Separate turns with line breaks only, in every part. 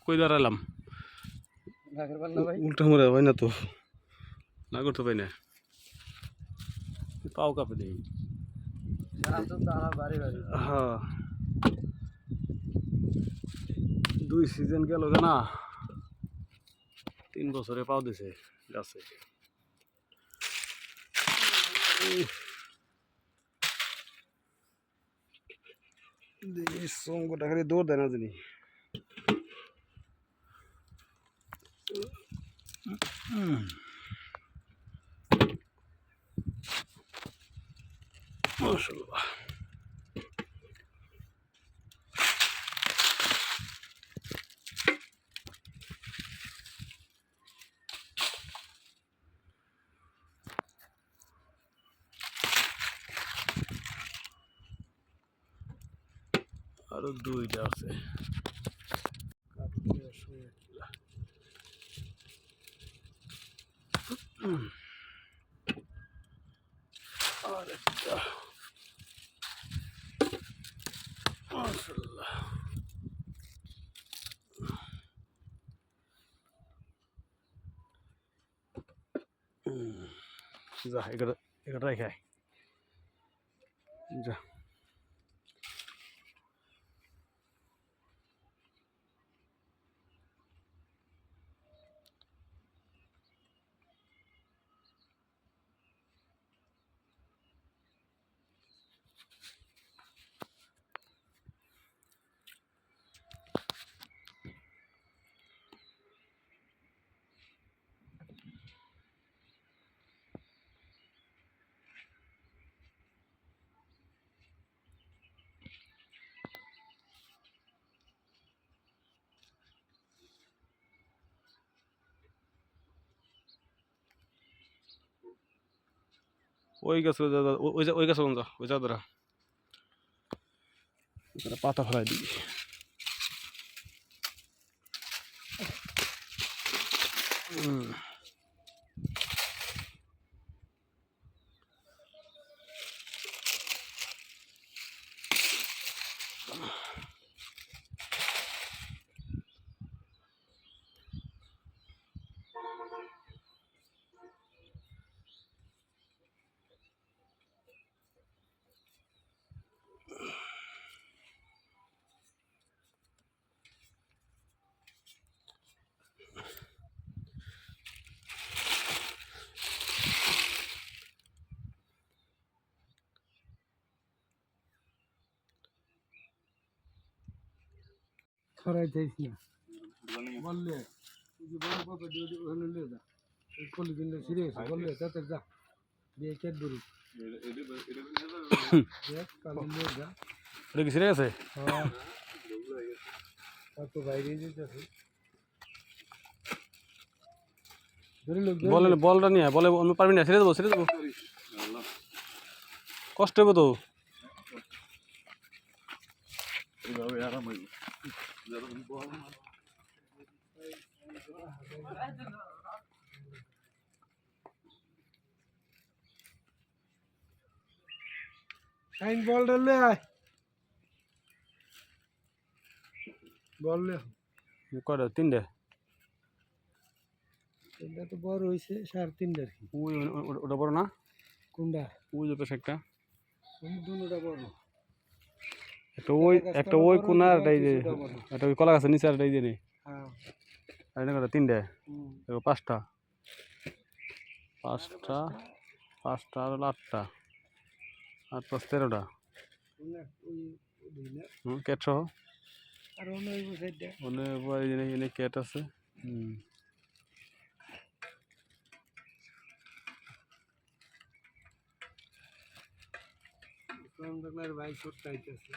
কই দাঁড়ালাম উল্টা মরে হয় না তো না করতে পাই না পাও কাপে দিই হ্যাঁ 2 সিজন গেল না 3 বছরে পাও দিছে গাছে সঙ্গটা খালি দৌড় দেয় না জানি মাশাআল্লাহ আরো 2টা আছে আরেকটা মাশাআল্লাহ যা এটা রেখে যা ওই গাছ ওই গাছ কোন যা ওই যা ধরা পাতা ফেলাই দিই
সরাই যাইস না বললে বড় পাপা ওখানে নিয়ে যা কলি দিন ফিরে এসে বললে যাতে যা দিয়ে কেট ধরি দেখ কালি নিয়ে যা
এটা কি ছিঁড়ে গেছে
হ্যাঁ তো বাইরে যেতেছে
বলে বলটা নিয়ে বলে অন্য পারবি না ছেড়ে দেবো কষ্ট হবে তো
সাইন বল ডলে আয় বল লে
কয়টা 3টে
এটা তো বড় হইছে 3.5 আর কি
ওই ওটা বড় না
কোনটা
ওই যে পাশে একটা
দুটোটা বড়
একটা ওই কোনা আর এই যে একটা ওই কলা গাছের নিচে আর এই যে নেই
হ্যাঁ
আর এটা কয়টা 3টে এরকম 5টা আর 8টা 8 + 13টা ক্যাট সহ
আর অন্য সাইডটা
অনেক ক্যাট আছে
ভাই ছোট চাইতেছে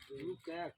রূপ এক